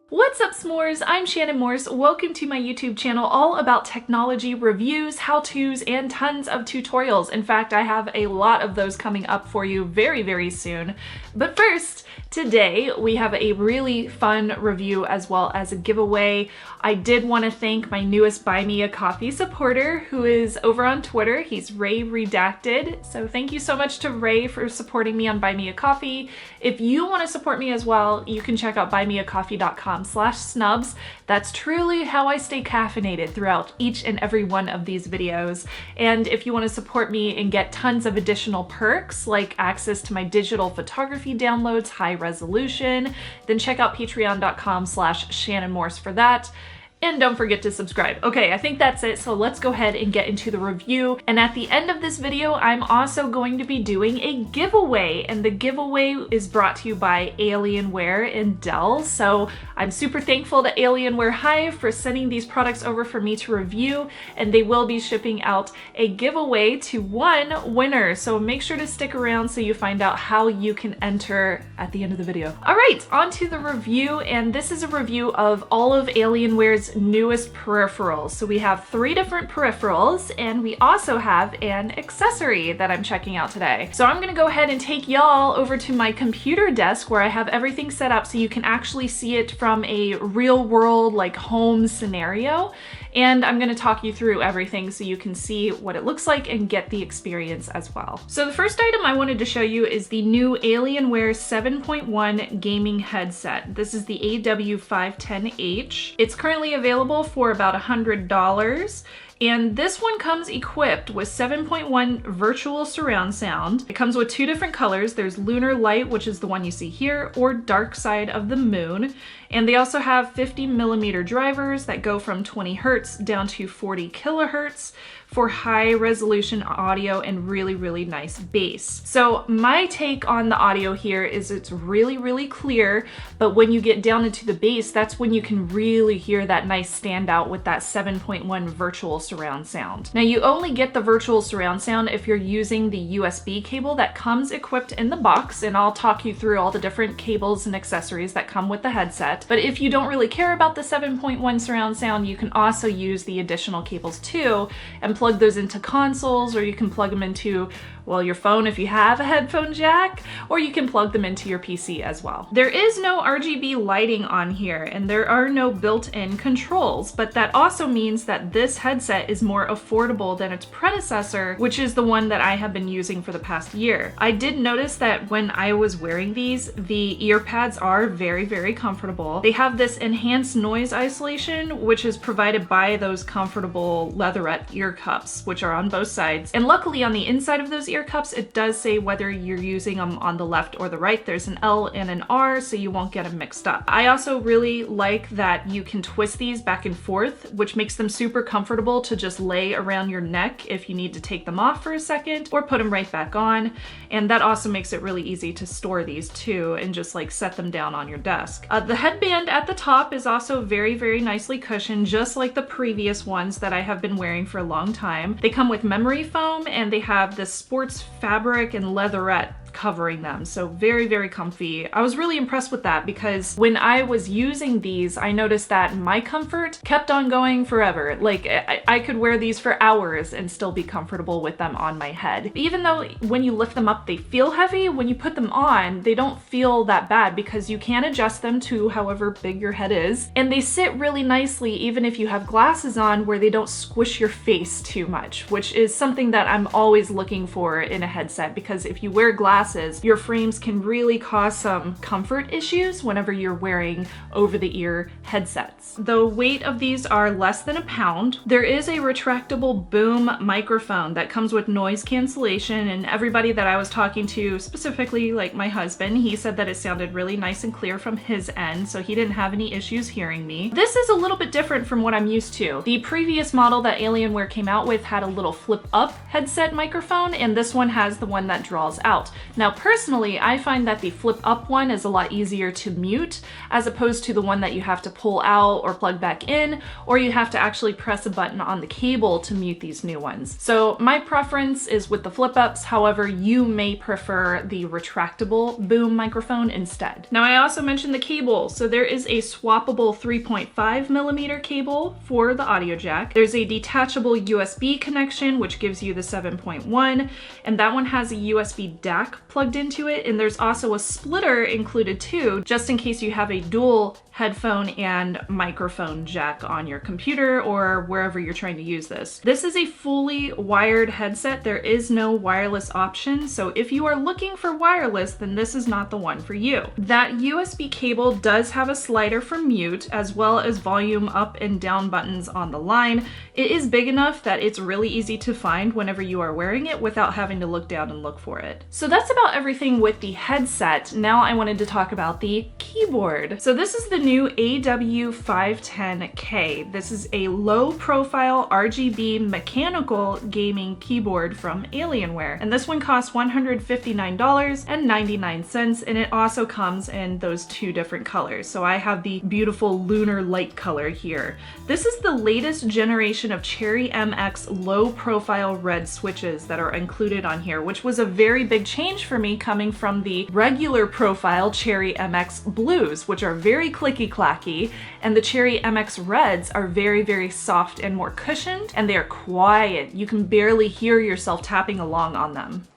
What's up, s'mores? I'm Shannon Morse. Welcome to my YouTube channel all about technology reviews, how-tos, and tons of tutorials. In fact, I have a lot of those coming up for you very, very soon. But first, today we have a really fun review as well as a giveaway. I did want to thank my newest Buy Me a Coffee supporter who is over on Twitter. He's Ray Redacted. So thank you so much to Ray for supporting me on Buy Me a Coffee. If you want to support me as well, you can check out buymeacoffee.com/snubs. That's truly how I stay caffeinated throughout each and every one of these videos. And if you want to support me and get tons of additional perks like access to my digital photography downloads, high resolution, then check out patreon.com/Shannon Morse for that. And don't forget to subscribe. Okay, I think that's it, so let's go ahead and get into the review. And at the end of this video, I'm also going to be doing a giveaway, and the giveaway is brought to you by Alienware and Dell. So I'm super thankful to Alienware Hive for sending these products over for me to review, and they will be shipping out a giveaway to one winner. So make sure to stick around so you find out how you can enter at the end of the video. All right, on to the review, and this is a review of all of Alienware's newest peripherals. So we have 3 different peripherals, and we also have an accessory that I'm checking out today. So I'm gonna go ahead and take y'all over to my computer desk where I have everything set up so you can actually see it from a real world, like home scenario. And I'm gonna talk you through everything so you can see what it looks like and get the experience as well. So the first item I wanted to show you is the new Alienware 7.1 gaming headset. This is the AW510H. It's currently available for about $100. And this one comes equipped with 7.1 virtual surround sound. It comes with 2 different colors. There's Lunar Light, which is the one you see here, or Dark Side of the Moon. And they also have 50mm drivers that go from 20 Hertz down to 40 kilohertz for high resolution audio and really, really nice bass. So my take on the audio here is it's really, really clear, but when you get down into the bass, that's when you can really hear that nice standout with that 7.1 virtual surround sound. Now you only get the virtual surround sound if you're using the USB cable that comes equipped in the box, and I'll talk you through all the different cables and accessories that come with the headset. But if you don't really care about the 7.1 surround sound, you can also use the additional cables too and plug those into consoles, or you can plug them into, well, your phone if you have a headphone jack, or you can plug them into your PC as well. There is no RGB lighting on here, and there are no built-in controls, but that also means that this headset is more affordable than its predecessor, which is the one that I have been using for the past year. I did notice that when I was wearing these, the ear pads are very, very comfortable. They have this enhanced noise isolation, which is provided by those comfortable leatherette ear cups, which are on both sides. And luckily on the inside of those ear cups, it does say whether you're using them on the left or the right. There's an L and an R, so you won't get them mixed up. I also really like that you can twist these back and forth, which makes them super comfortable to just lay around your neck if you need to take them off for a second or put them right back on. And that also makes it really easy to store these too and just like set them down on your desk. The headband at the top is also very, very nicely cushioned, just like the previous ones that I have been wearing for a long time. They come with memory foam, and they have this sports fabric and leatherette covering them, so very, very comfy. I was really impressed with that because when I was using these, I noticed that my comfort kept on going forever. Like I could wear these for hours and still be comfortable with them on my head. Even though when you lift them up they feel heavy, when you put them on they don't feel that bad because you can adjust them to however big your head is, and they sit really nicely even if you have glasses on, where they don't squish your face too much, which is something that I'm always looking for in a headset, because if you wear glasses, your frames can really cause some comfort issues whenever you're wearing over-the-ear headsets. The weight of these are less than a pound. There is a retractable boom microphone that comes with noise cancellation, and everybody that I was talking to, specifically like my husband, he said that it sounded really nice and clear from his end, so he didn't have any issues hearing me. This is a little bit different from what I'm used to. The previous model that Alienware came out with had a little flip-up headset microphone, and this one has the one that draws out. Now personally, I find that the flip up one is a lot easier to mute as opposed to the one that you have to pull out or plug back in, or you have to actually press a button on the cable to mute these new ones. So my preference is with the flip ups, however, you may prefer the retractable boom microphone instead. Now I also mentioned the cable. So there is a swappable 3.5mm cable for the audio jack. There's a detachable USB connection, which gives you the 7.1, and that one has a USB DAC plugged into it, and there's also a splitter included too, just in case you have a dual headphone and microphone jack on your computer or wherever you're trying to use this. This is a fully wired headset. There is no wireless option, so if you are looking for wireless, then this is not the one for you. That USB cable does have a slider for mute, as well as volume up and down buttons on the line. It is big enough that it's really easy to find whenever you are wearing it without having to look down and look for it. So that's about everything with the headset. Now I wanted to talk about the keyboard. So this is the new AW510K. This is a low profile RGB mechanical gaming keyboard from Alienware. And this one costs $159.99, and it also comes in those two different colors. So I have the beautiful lunar light color here. This is the latest generation of Cherry MX low profile red switches that are included on here, which was a very big change for me coming from the regular profile Cherry MX blues, which are very clicky clacky, and the Cherry MX reds are very, very soft and more cushioned, and they are quiet. You can barely hear yourself tapping along on them.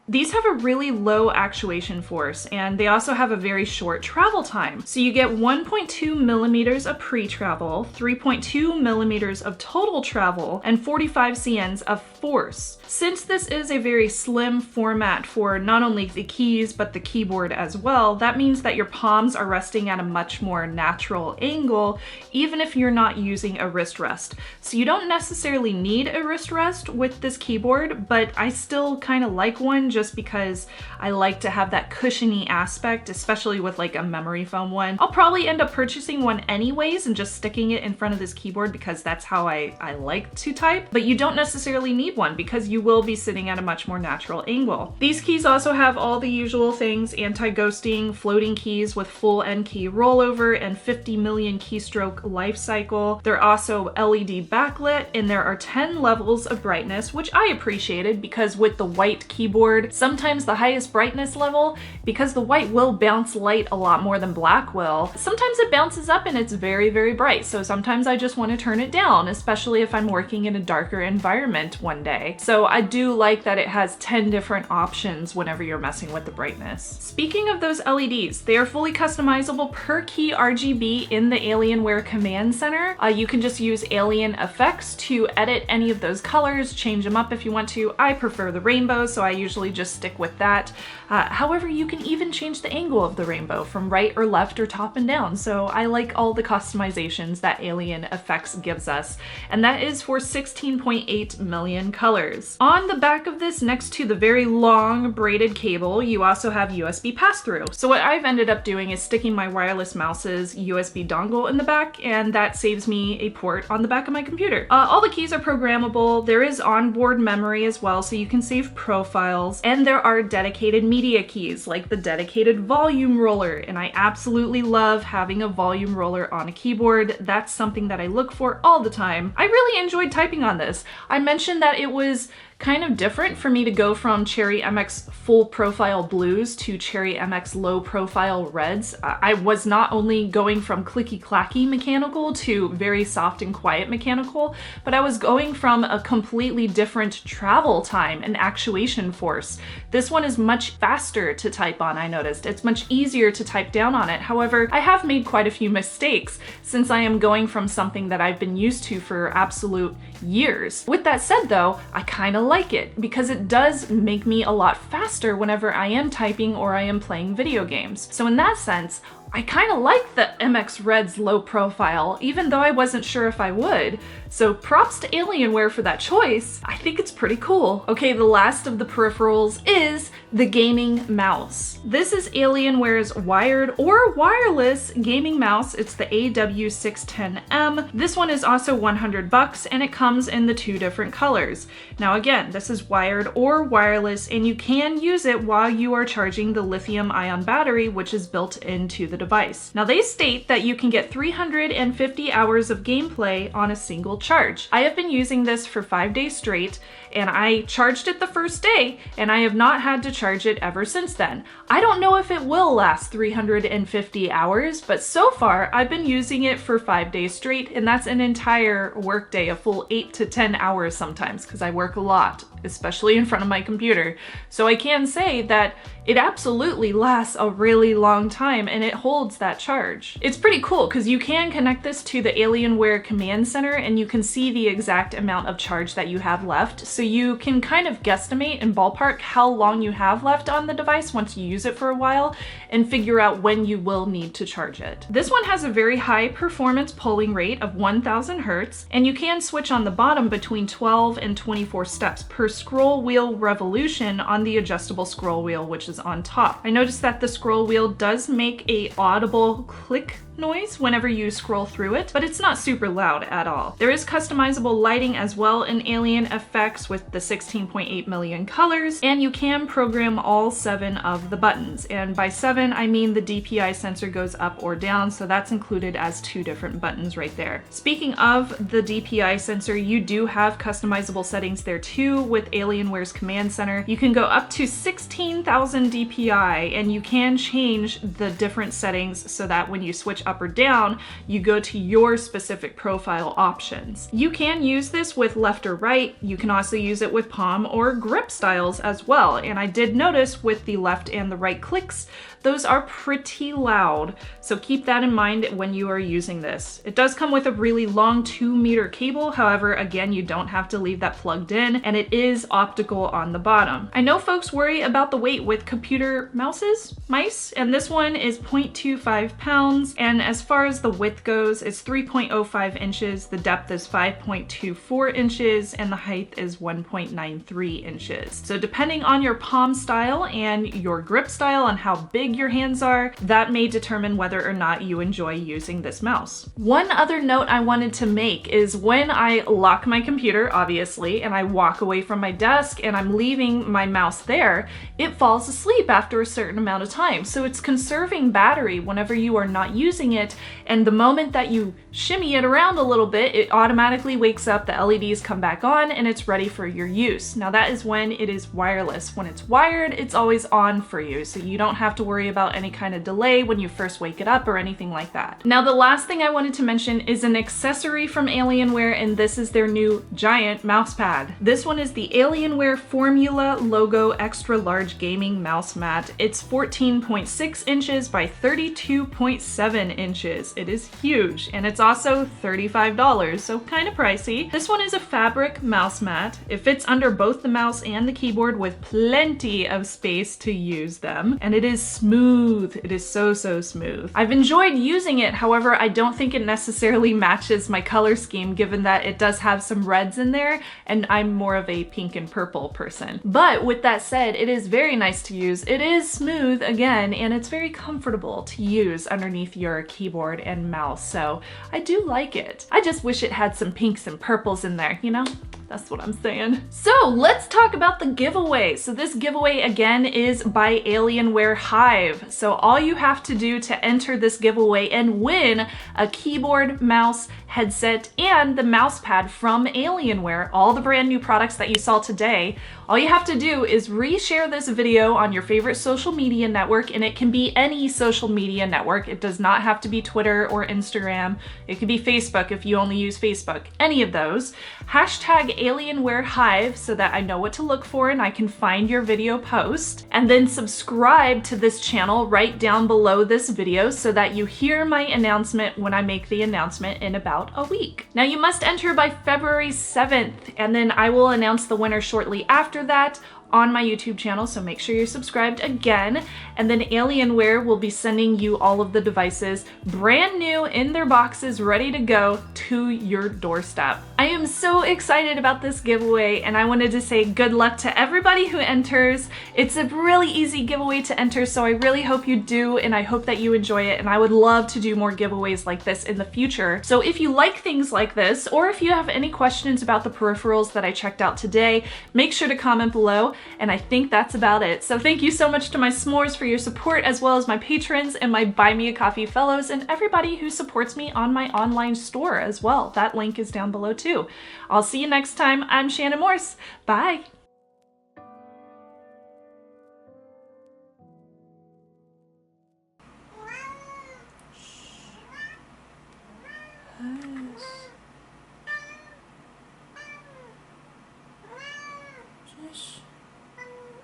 These have a really low actuation force, and they also have a very short travel time. So you get 1.2 millimeters of pre-travel, 3.2 millimeters of total travel, and 45 cns of force. Since this is a very slim format for not only the keys, but the keyboard as well, that means that your palms are resting at a much more natural angle, even if you're not using a wrist rest. So you don't necessarily need a wrist rest with this keyboard, but I still kind of like one just because I like to have that cushiony aspect, especially with like a memory foam one. I'll probably end up purchasing one anyways and just sticking it in front of this keyboard because that's how I like to type, but you don't necessarily need one because you will be sitting at a much more natural angle. These keys also have all the usual things: anti-ghosting, floating keys with full end key rollover, and 50 million keystroke life cycle. They're also LED backlit, and there are 10 levels of brightness, which I appreciated because with the white keyboard, sometimes the highest brightness level, because the white will bounce light a lot more than black will, sometimes it bounces up and it's very, very bright. So sometimes I just want to turn it down, especially if I'm working in a darker environment one day. So I do like that it has 10 different options whenever you're messing with the brightness. Speaking of those LEDs, they are fully customizable per key RGB in the Alienware Command Center. You can just use Alien effects to edit any of those colors, change them up if you want to. I prefer the rainbow, so I usually just stick with that. However, you can even change the angle of the rainbow from right or left or top and down. So I like all the customizations that Alien Effects gives us, and that is for 16.8 million colors. On the back of this, next to the very long braided cable, you also have USB pass-through. So what I've ended up doing is sticking my wireless mouse's USB dongle in the back, and that saves me a port on the back of my computer. All the keys are programmable. There is onboard memory as well, so you can save profiles, and there are dedicated media keys like the dedicated volume roller, and I absolutely love having a volume roller on a keyboard. That's something that I look for all the time. I really enjoyed typing on this. I mentioned that it was kind of different for me to go from Cherry MX full profile blues to Cherry MX low profile reds. I was not only going from clicky clacky mechanical to very soft and quiet mechanical, but I was going from a completely different travel time and actuation force. This one is much faster to type on, I noticed. It's much easier to type down on it. However, I have made quite a few mistakes since I am going from something that I've been used to for absolute years. With that said though, I kind of like it because it does make me a lot faster whenever I am typing or I am playing video games. So in that sense, I kind of like the MX Red's low profile, even though I wasn't sure if I would. So props to Alienware for that choice. I think it's pretty cool. Okay, the last of the peripherals is the gaming mouse. This is Alienware's wired or wireless gaming mouse. It's the AW610M. This one is also $100 and it comes in the 2 different colors. Now again, this is wired or wireless and you can use it while you are charging the lithium-ion battery, which is built into the device. Now they state that you can get 350 hours of gameplay on a single charge. I have been using this for 5 days straight and I charged it the first day and I have not had to charge it ever since then. I don't know if it will last 350 hours, but so far I've been using it for 5 days straight, and that's an entire workday, a full 8 to 10 hours sometimes, because I work a lot, especially in front of my computer. So I can say that it absolutely lasts a really long time and it holds that charge. It's pretty cool because you can connect this to the Alienware command center and you can see the exact amount of charge that you have left. So you can kind of guesstimate and ballpark how long you have left on the device once you use it for a while and figure out when you will need to charge it. This one has a very high performance polling rate of 1000 Hertz, and you can switch on the bottom between 12 and 24 steps per scroll wheel revolution on the adjustable scroll wheel, which is on top. I noticed that the scroll wheel does make a audible click noise whenever you scroll through it, but it's not super loud at all. There is customizable lighting as well in Alien Effects with the 16.8 million colors, and you can program all 7 of the buttons. And by 7, I mean the DPI sensor goes up or down, so that's included as 2 different buttons right there. Speaking of the DPI sensor, you do have customizable settings there too with Alienware's command center. You can go up to 16,000 DPI, and you can change the different settings so that when you switch up or down, you go to your specific profile options. You can use this with left or right. You can also use it with palm or grip styles as well. And I did notice with the left and the right clicks, those are pretty loud. So keep that in mind when you are using this. It does come with a really long 2-meter cable. However, again, you don't have to leave that plugged in, and it is optical on the bottom. I know folks worry about the weight with computer mice, and this one is 0.25 pounds. And as far as the width goes, it's 3.05 inches. The depth is 5.24 inches, and the height is 1.93 inches. So depending on your palm style and your grip style and how big your hands are, that may determine whether or not you enjoy using this mouse. One other note I wanted to make is when I lock my computer, obviously, and I walk away from my desk and I'm leaving my mouse there, it falls asleep after a certain amount of time. So it's conserving battery whenever you are not using it, and the moment that you shimmy it around a little bit, it automatically wakes up, the LEDs come back on, and it's ready for your use. Now that is when it is wireless. When it's wired, it's always on for you, so you don't have to worry about any kind of delay when you first wake it up or anything like that. Now the last thing I wanted to mention is an accessory from Alienware, and this is their new giant mouse pad. This one is the Alienware Formula Logo Extra Large Gaming Mouse Mat. It's 14.6 inches by 32.7 inches. It is huge, and it's also $35, so kind of pricey. This one is a fabric mouse mat. It fits under both the mouse and the keyboard with plenty of space to use them, and it is smooth. It is so smooth. I've enjoyed using it, however, I don't think it necessarily matches my color scheme given that it does have some reds in there, and I'm more of a pink and purple person. But with that said, it is very nice to use. It is smooth again, and it's very comfortable to use underneath your keyboard and mouse, so I do like it. I just wish it had some pinks and purples in there, you know? That's what I'm saying. So let's talk about the giveaway. So this giveaway again is by Alienware Hive. So all you have to do to enter this giveaway and win a keyboard, mouse, headset, and the mouse pad from Alienware, all the brand new products that you saw today, all you have to do is reshare this video on your favorite social media network, and it can be any social media network. It does not have to be Twitter or Instagram. It could be Facebook if you only use Facebook, any of those. Hashtag Alienware Hive so that I know what to look for and I can find your video post. And then subscribe to this channel right down below this video so that you hear my announcement when I make the announcement in about a week. Now you must enter by February 7th, and then I will announce the winner shortly after that. on my YouTube channel, so make sure you're subscribed again. And then Alienware will be sending you all of the devices brand new in their boxes, ready to go to your doorstep. I am so excited about this giveaway, and I wanted to say good luck to everybody who enters. It's a really easy giveaway to enter, so I really hope you do, and I hope that you enjoy it, and I would love to do more giveaways like this in the future. So if you like things like this, or if you have any questions about the peripherals that I checked out today, make sure to comment below, and I think that's about it. So thank you so much to my s'mores for your support, as well as my patrons and my Buy Me a Coffee fellows, and everybody who supports me on my online store as well. That link is down below too. I'll see you next time. I'm Shannon Morse. Bye.